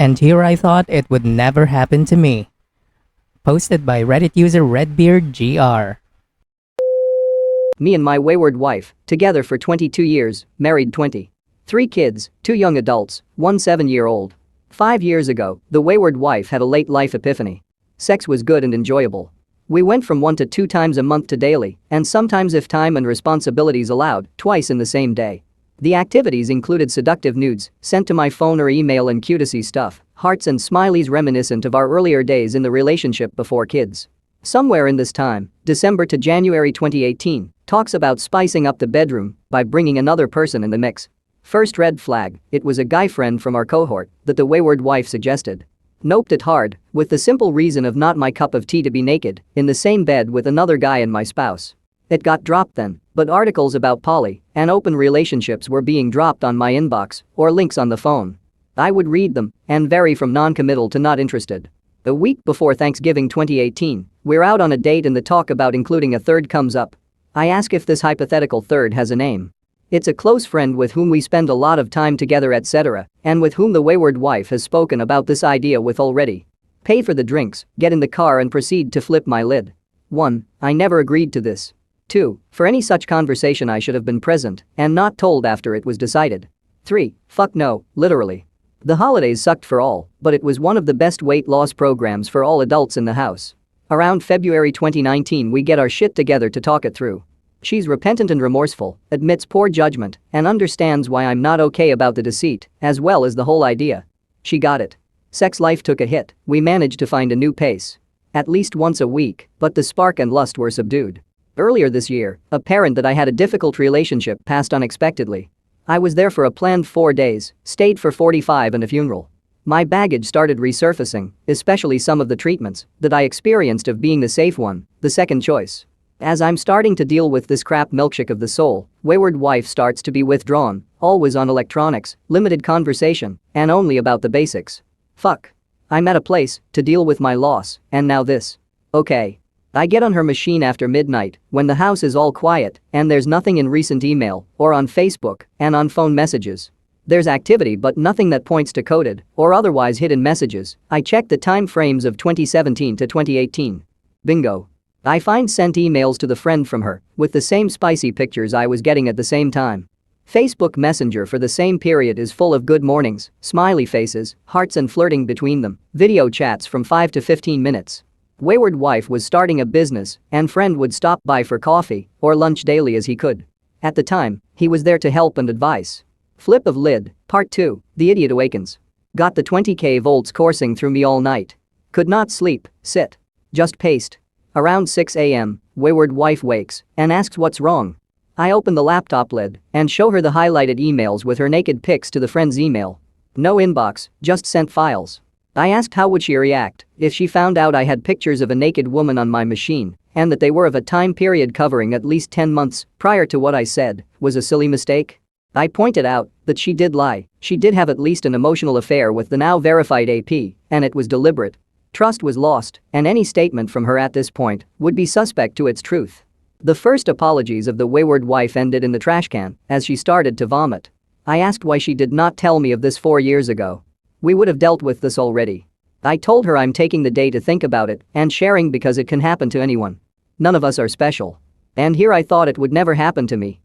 And here I thought it would never happen to me. Posted by Reddit user RedbeardGR. Me and my wayward wife, together for 22 years, married 20. 3 kids, 2 young adults, 1 7-year-old. 5 years ago, the wayward wife had a late life epiphany. Sex was good and enjoyable. We went from 1 to 2 times a month to daily, and sometimes if time and responsibilities allowed, twice in the same day. The activities included seductive nudes, sent to my phone or email and cutesy stuff, hearts and smileys reminiscent of our earlier days in the relationship before kids. Somewhere in this time, December to January 2018, talks about spicing up the bedroom by bringing another person in the mix. First red flag, it was a guy friend from our cohort that the wayward wife suggested. Noped it hard, with the simple reason of not my cup of tea to be naked, in the same bed with another guy and my spouse. It got dropped then, but articles about poly and open relationships were being dropped on my inbox or links on the phone. I would read them and vary from non-committal to not interested. A week before Thanksgiving 2018, we're out on a date and the talk about including a third comes up. I ask if this hypothetical third has a name. It's a close friend with whom we spend a lot of time together etc. and with whom the wayward wife has spoken about this idea with already. Pay for the drinks, get in the car and proceed to flip my lid. 1. I never agreed to this. 2. For any such conversation I should have been present and not told after it was decided. 3. Fuck no, literally. The holidays sucked for all, but it was one of the best weight loss programs for all adults in the house. Around February 2019 we get our shit together to talk it through. She's repentant and remorseful, admits poor judgment, and understands why I'm not okay about the deceit, as well as the whole idea. She got it. Sex life took a hit, we managed to find a new pace. At least once a week, but the spark and lust were subdued. Earlier this year, a parent that I had a difficult relationship passed unexpectedly. I was there for a planned 4 days, stayed for 45 and a funeral. My baggage started resurfacing, especially some of the treatments that I experienced of being the safe one, the second choice. As I'm starting to deal with this crap milkshake of the soul, wayward wife starts to be withdrawn, always on electronics, limited conversation, and only about the basics. Fuck. I'm at a place to deal with my loss, and now this. Okay. I get on her machine after midnight, when the house is all quiet and there's nothing in recent email or on Facebook and on phone messages. There's activity but nothing that points to coded or otherwise hidden messages. I check the time frames of 2017 to 2018. Bingo. I find sent emails to the friend from her with the same spicy pictures I was getting at the same time. Facebook Messenger for the same period is full of good mornings, smiley faces, hearts and flirting between them, video chats from 5 to 15 minutes. Wayward wife was starting a business and friend would stop by for coffee or lunch daily as he could. At the time, he was there to help and advise. Flip of lid, part 2, the idiot awakens. Got the 20k volts coursing through me all night. Could not sleep, sit. Just paced. Around 6 a.m., wayward wife wakes and asks what's wrong. I open the laptop lid and show her the highlighted emails with her naked pics to the friend's email. No inbox, just sent files. I asked how would she react if she found out I had pictures of a naked woman on my machine and that they were of a time period covering at least 10 months prior to what I said was a silly mistake. I pointed out that she did lie, she did have at least an emotional affair with the now verified AP, and it was deliberate. Trust was lost, and any statement from her at this point would be suspect to its truth. The first apologies of the wayward wife ended in the trash can as she started to vomit. I asked why she did not tell me of this 4 years ago. We would have dealt with this already. I told her I'm taking the day to think about it and sharing because it can happen to anyone. None of us are special. And here I thought it would never happen to me.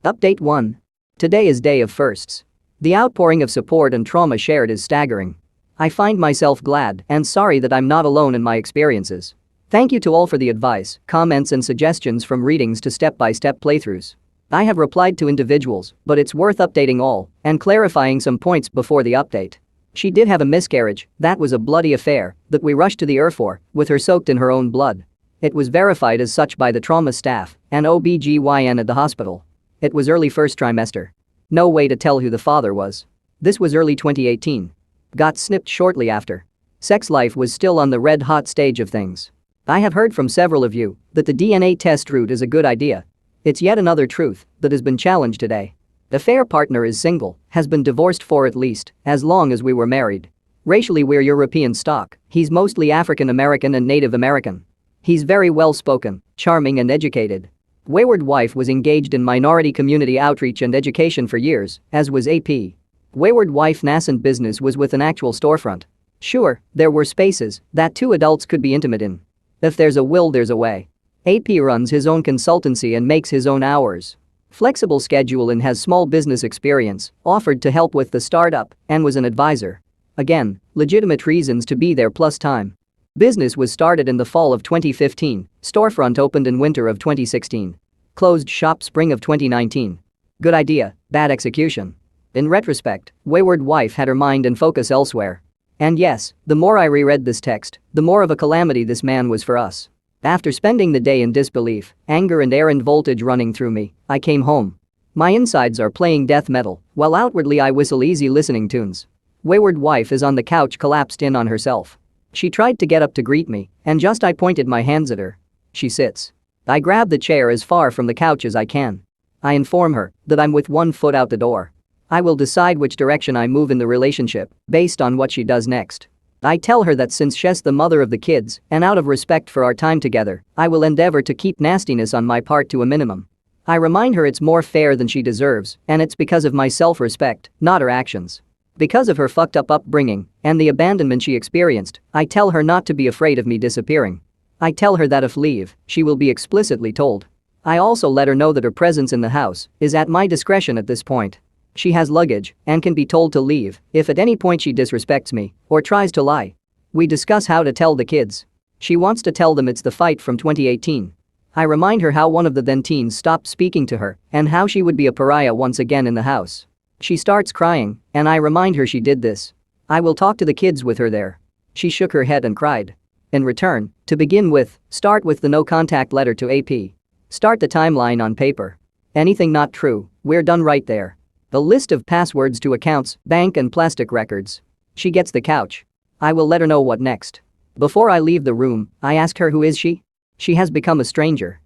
Update 1. Today is day of firsts. The outpouring of support and trauma shared is staggering. I find myself glad and sorry that I'm not alone in my experiences. Thank you to all for the advice, comments and suggestions from readings to step-by-step playthroughs. I have replied to individuals, but it's worth updating all and clarifying some points before the update. She did have a miscarriage, that was a bloody affair that we rushed to the ER for, with her soaked in her own blood. It was verified as such by the trauma staff and OBGYN at the hospital. It was early first trimester. No way to tell who the father was. This was early 2018. Got snipped shortly after. Sex life was still on the red-hot stage of things. I have heard from several of you that the DNA test route is a good idea. It's yet another truth that has been challenged today. Affair partner is single, has been divorced for at least as long as we were married. Racially we're European stock, he's mostly African American and Native American. He's very well spoken, charming and educated. Wayward wife was engaged in minority community outreach and education for years, as was AP. Wayward wife nascent business was with an actual storefront. Sure, there were spaces that two adults could be intimate in. If there's a will, there's a way. AP runs his own consultancy and makes his own hours. Flexible schedule and has small business experience, offered to help with the startup, and was an advisor. Again, legitimate reasons to be there plus time. Business was started in the fall of 2015, storefront opened in winter of 2016. Closed shop spring of 2019. Good idea, bad execution. In retrospect, wayward wife had her mind and focus elsewhere. And yes, the more I reread this text, the more of a calamity this man was for us. After spending the day in disbelief, anger and errand voltage running through me, I came home. My insides are playing death metal, while outwardly I whistle easy listening tunes. Wayward wife is on the couch collapsed in on herself. She tried to get up to greet me, and just I pointed my hands at her. She sits. I grab the chair as far from the couch as I can. I inform her that I'm with one foot out the door. I will decide which direction I move in the relationship based on what she does next. I tell her that since she's the mother of the kids and out of respect for our time together, I will endeavor to keep nastiness on my part to a minimum. I remind her it's more fair than she deserves and it's because of my self-respect, not her actions. Because of her fucked up upbringing and the abandonment she experienced, I tell her not to be afraid of me disappearing. I tell her that if leave, she will be explicitly told. I also let her know that her presence in the house is at my discretion at this point. She has luggage and can be told to leave if at any point she disrespects me or tries to lie. We discuss how to tell the kids. She wants to tell them it's the fight from 2018. I remind her how one of the then teens stopped speaking to her and how she would be a pariah once again in the house. She starts crying and I remind her she did this. I will talk to the kids with her there. She shook her head and cried. In return, to begin with, start with the no contact letter to AP. Start the timeline on paper. Anything not true, we're done right there. The list of passwords to accounts, bank and plastic records. She gets the couch. I will let her know what next. Before I leave the room, I ask her who is she? She has become a stranger.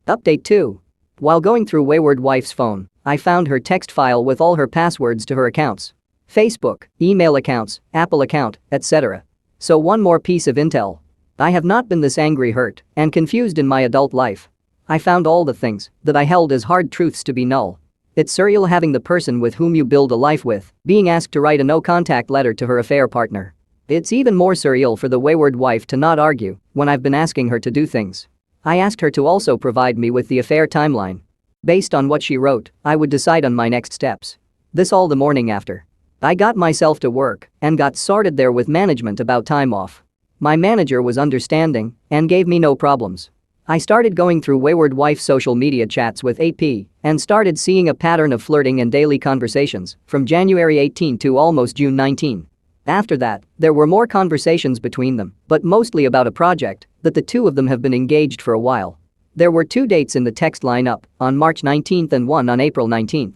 Update 2. While going through wayward wife's phone, I found her text file with all her passwords to her accounts. Facebook, email accounts, Apple account, etc. So one more piece of intel. I have not been this angry, hurt, and confused in my adult life. I found all the things that I held as hard truths to be null. It's surreal having the person with whom you build a life with being asked to write a no-contact letter to her affair partner. It's even more surreal for the wayward wife to not argue when I've been asking her to do things. I asked her to also provide me with the affair timeline. Based on what she wrote, I would decide on my next steps. This all the morning after. I got myself to work and got sorted there with management about time off. My manager was understanding and gave me no problems. I started going through wayward wife's social media chats with AP and started seeing a pattern of flirting and daily conversations from January 18 to almost June 19. After that, there were more conversations between them, but mostly about a project that the two of them have been engaged for a while. There were 2 dates in the text lineup, on March 19 and one on April 19.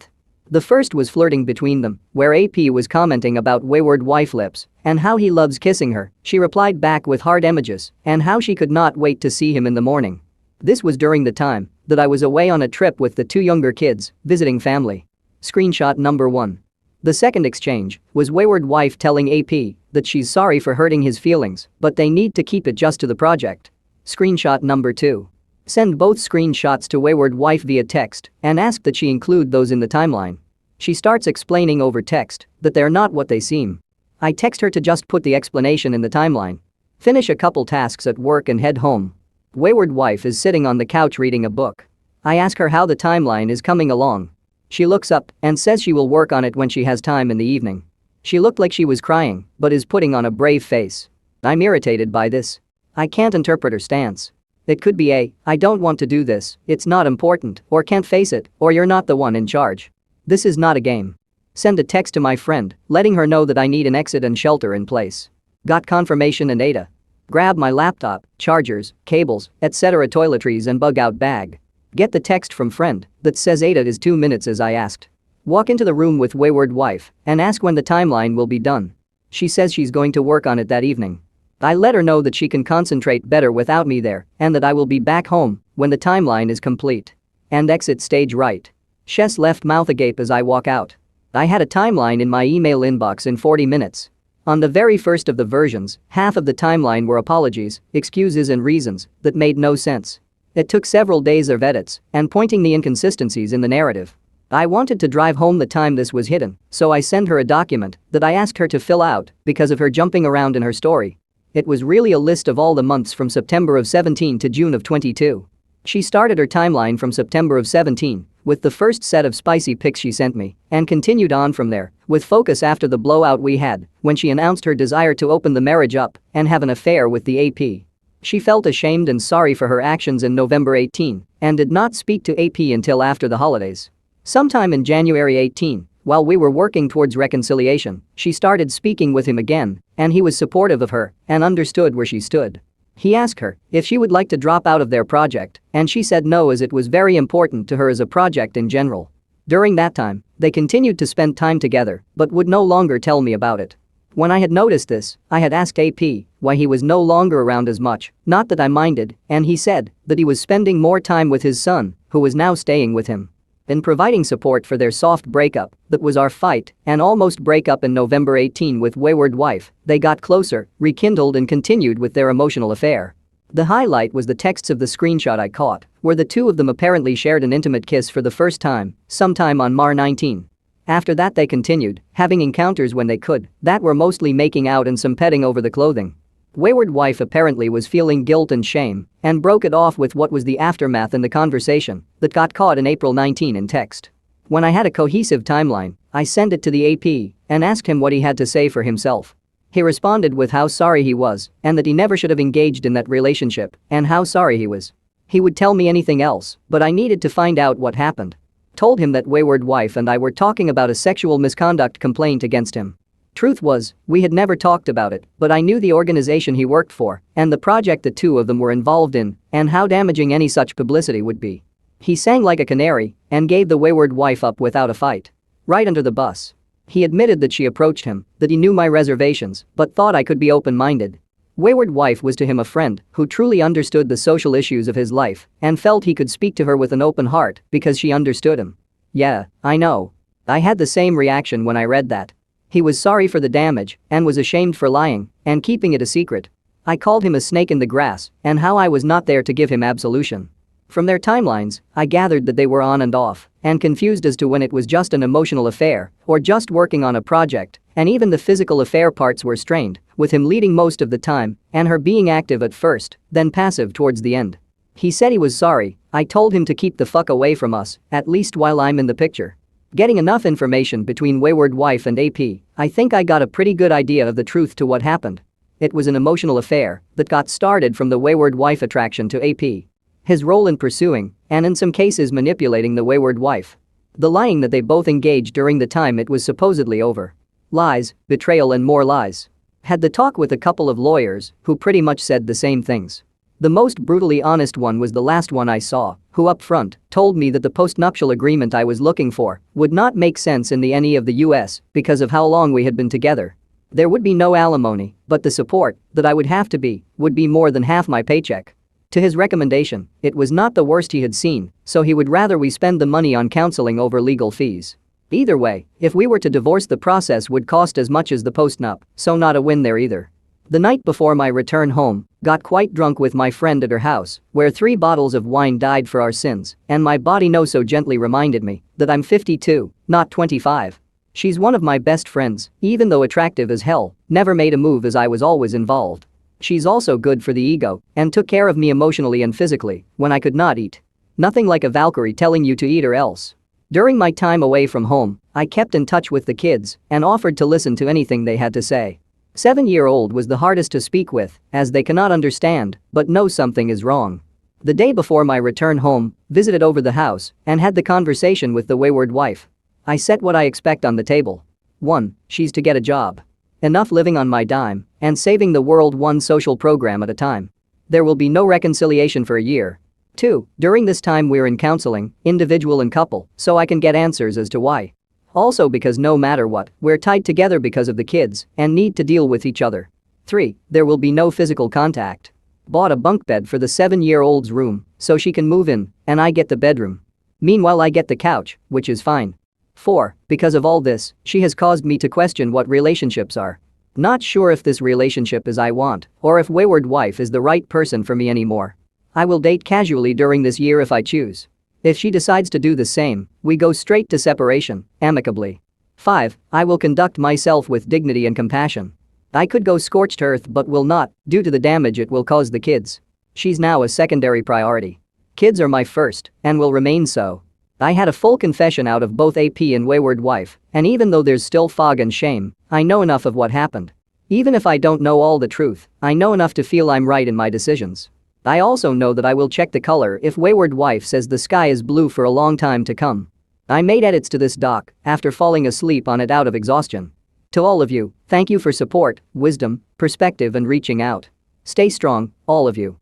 The first was flirting between them, where AP was commenting about wayward wife lips and how he loves kissing her. She replied back with heart emojis and how she could not wait to see him in the morning. This was during the time that I was away on a trip with the 2 younger kids, visiting family. Screenshot number 1. The second exchange was wayward wife telling AP that she's sorry for hurting his feelings, but they need to keep it just to the project. Screenshot number 2. Send both screenshots to wayward wife via text and ask that she include those in the timeline. She starts explaining over text that they're not what they seem. I text her to just put the explanation in the timeline. Finish a couple tasks at work and head home. Wayward wife is sitting on the couch reading a book. I ask her how the timeline is coming along. She looks up and says she will work on it when she has time in the evening. She looked like she was crying, but is putting on a brave face. I'm irritated by this. I can't interpret her stance. It could be I don't want to do this, it's not important, or can't face it, or you're not the one in charge. This is not a game. Send a text to my friend, letting her know that I need an exit and shelter in place. Got confirmation and Ada. Grab my laptop, chargers, cables, etc. toiletries and bug out bag. Get the text from friend that says Ada is 2 minutes as I asked. Walk into the room with wayward wife and ask when the timeline will be done. She says she's going to work on it that evening. I let her know that she can concentrate better without me there and that I will be back home when the timeline is complete. And exit stage right. Shess left mouth agape as I walk out. I had a timeline in my email inbox in 40 minutes. On the very first of the versions, half of the timeline were apologies, excuses and reasons that made no sense. It took several days of edits and pointing the inconsistencies in the narrative. I wanted to drive home the time this was hidden, so I sent her a document that I asked her to fill out because of her jumping around in her story. It was really a list of all the months from September of 17 to June of 22. She started her timeline from September of 17 with the first set of spicy pics she sent me and continued on from there with focus after the blowout we had when she announced her desire to open the marriage up and have an affair with the AP. She felt ashamed and sorry for her actions in November 18 and did not speak to AP until after the holidays. Sometime in January 18, while we were working towards reconciliation, she started speaking with him again, and he was supportive of her and understood where she stood. He asked her if she would like to drop out of their project, and she said no as it was very important to her as a project in general. During that time, they continued to spend time together but would no longer tell me about it. When I had noticed this, I had asked AP why he was no longer around as much, not that I minded, and he said that he was spending more time with his son, who was now staying with him. In providing support for their soft breakup, that was our fight and almost breakup in November 18 with wayward wife, they got closer, rekindled and continued with their emotional affair. The highlight was the texts of the screenshot I caught, where the two of them apparently shared an intimate kiss for the first time, sometime on Mar 19. After that they continued, having encounters when they could, that were mostly making out and some petting over the clothing. Wayward wife apparently was feeling guilt and shame and broke it off with what was the aftermath in the conversation that got caught in April 19 in text. When I had a cohesive timeline, I sent it to the AP and asked him what he had to say for himself. He responded with how sorry he was and that he never should have engaged in that relationship and how sorry he was. He would tell me anything else, but I needed to find out what happened. Told him that wayward wife and I were talking about a sexual misconduct complaint against him. Truth was, we had never talked about it, but I knew the organization he worked for and the project the two of them were involved in and how damaging any such publicity would be. He sang like a canary and gave the wayward wife up without a fight. Right under the bus. He admitted that she approached him, that he knew my reservations, but thought I could be open-minded. Wayward wife was to him a friend who truly understood the social issues of his life and felt he could speak to her with an open heart because she understood him. Yeah, I know. I had the same reaction when I read that. He was sorry for the damage and was ashamed for lying and keeping it a secret. I called him a snake in the grass and how I was not there to give him absolution. From their timelines, I gathered that they were on and off and confused as to when it was just an emotional affair or just working on a project, and even the physical affair parts were strained, with him leading most of the time and her being active at first, then passive towards the end. He said he was sorry. I told him to keep the fuck away from us, at least while I'm in the picture. Getting enough information between wayward wife and AP, I think I got a pretty good idea of the truth to what happened. It was an emotional affair that got started from the wayward wife attraction to AP. His role in pursuing, and in some cases manipulating the wayward wife. The lying that they both engaged during the time it was supposedly over. Lies, betrayal and more lies. Had the talk with a couple of lawyers who pretty much said the same things. The most brutally honest one was the last one I saw, who up front told me that the postnuptial agreement I was looking for would not make sense in the NE of the US because of how long we had been together. There would be no alimony, but the support that I would have to be would be more than half my paycheck. To his recommendation, it was not the worst he had seen, so he would rather we spend the money on counseling over legal fees. Either way, if we were to divorce, the process would cost as much as the postnup, so not a win there either. The night before my return home, got quite drunk with my friend at her house, where 3 bottles of wine died for our sins, and my body no so gently reminded me that I'm 52, not 25. She's one of my best friends, even though attractive as hell, never made a move as I was always involved. She's also good for the ego and took care of me emotionally and physically when I could not eat. Nothing like a Valkyrie telling you to eat or else. During my time away from home, I kept in touch with the kids and offered to listen to anything they had to say. 7-year-old was the hardest to speak with, as they cannot understand, but know something is wrong. The day before my return home, visited over the house and had the conversation with the wayward wife. I set what I expect on the table. 1. She's to get a job. Enough living on my dime and saving the world one social program at a time. There will be no reconciliation for a year. 2. During this time we're in counseling, individual and couple, so I can get answers as to why. Also because no matter what, we're tied together because of the kids and need to deal with each other. 3. There will be no physical contact. Bought a bunk bed for the 7-year-old's room so she can move in and I get the bedroom. Meanwhile I get the couch, which is fine. 4. Because of all this, she has caused me to question what relationships are. Not sure if this relationship is I want or if wayward wife is the right person for me anymore. I will date casually during this year if I choose. If she decides to do the same, we go straight to separation, amicably. 5. I will conduct myself with dignity and compassion. I could go scorched earth but will not, due to the damage it will cause the kids. She's now a secondary priority. Kids are my first, and will remain so. I had a full confession out of both AP and wayward wife, and even though there's still fog and shame, I know enough of what happened. Even if I don't know all the truth, I know enough to feel I'm right in my decisions. I also know that I will check the color if wayward wife says the sky is blue for a long time to come. I made edits to this doc after falling asleep on it out of exhaustion. To all of you, thank you for support, wisdom, perspective and reaching out. Stay strong, all of you.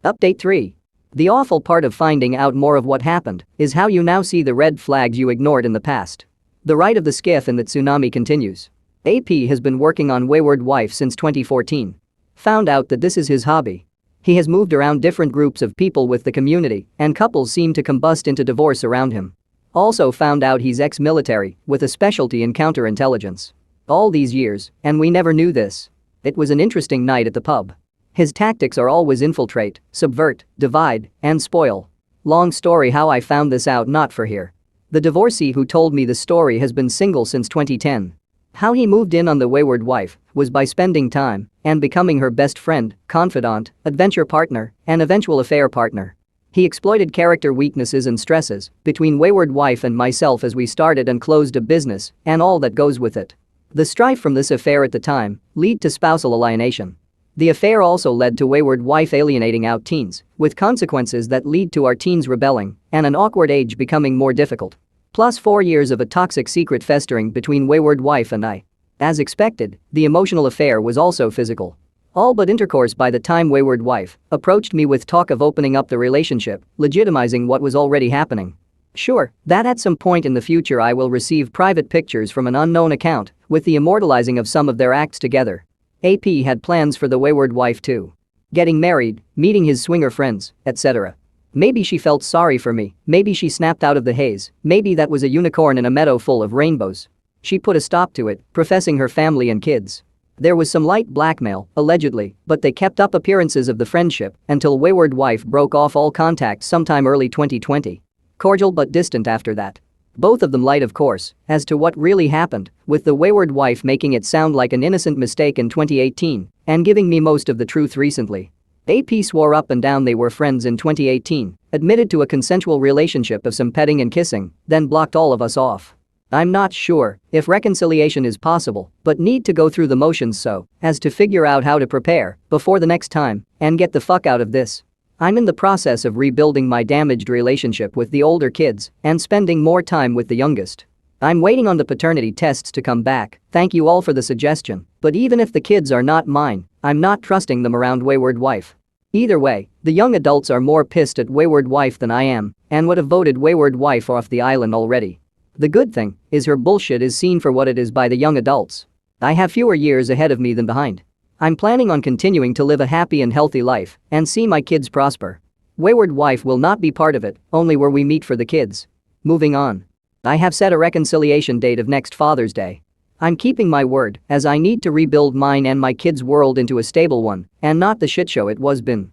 Update 3. The awful part of finding out more of what happened is how you now see the red flags you ignored in the past. The ride of the skiff in the tsunami continues. AP has been working on wayward wife since 2014. Found out that this is his hobby. He has moved around different groups of people with the community, and couples seem to combust into divorce around him. Also found out he's ex-military, with a specialty in counterintelligence. All these years, and we never knew this. It was an interesting night at the pub. His tactics are always infiltrate, subvert, divide, and spoil. Long story how I found this out, not for here. The divorcee who told me the story has been single since 2010. How he moved in on the wayward wife was by spending time and becoming her best friend, confidant, adventure partner, and eventual affair partner. He exploited character weaknesses and stresses between wayward wife and myself as we started and closed a business and all that goes with it. The strife from this affair at the time led to spousal alienation. The affair also led to wayward wife alienating out teens, with consequences that lead to our teens rebelling and an awkward age becoming more difficult. Plus 4 years of a toxic secret festering between wayward wife and I. As expected, the emotional affair was also physical. All but intercourse by the time wayward wife approached me with talk of opening up the relationship, legitimizing what was already happening. Sure, that at some point in the future I will receive private pictures from an unknown account with the immortalizing of some of their acts together. AP had plans for the wayward wife too. Getting married, meeting his swinger friends, etc. Maybe she felt sorry for me, maybe she snapped out of the haze, maybe that was a unicorn in a meadow full of rainbows. She put a stop to it, professing her family and kids. There was some light blackmail, allegedly, but they kept up appearances of the friendship until wayward wife broke off all contact sometime early 2020. Cordial but distant after that. Both of them lied, of course, as to what really happened, with the wayward wife making it sound like an innocent mistake in 2018 and giving me most of the truth recently. AP swore up and down they were friends in 2018, admitted to a consensual relationship of some petting and kissing, then blocked all of us off. I'm not sure if reconciliation is possible, but need to go through the motions so as to figure out how to prepare before the next time and get the fuck out of this. I'm in the process of rebuilding my damaged relationship with the older kids and spending more time with the youngest. I'm waiting on the paternity tests to come back, thank you all for the suggestion, but even if the kids are not mine, I'm not trusting them around wayward wife. Either way, the young adults are more pissed at wayward wife than I am and would have voted wayward wife off the island already. The good thing is her bullshit is seen for what it is by the young adults. I have fewer years ahead of me than behind. I'm planning on continuing to live a happy and healthy life and see my kids prosper. Wayward wife will not be part of it, only where we meet for the kids. Moving on. I have set a reconciliation date of next Father's Day. I'm keeping my word as I need to rebuild mine and my kids' world into a stable one and not the shitshow it was been.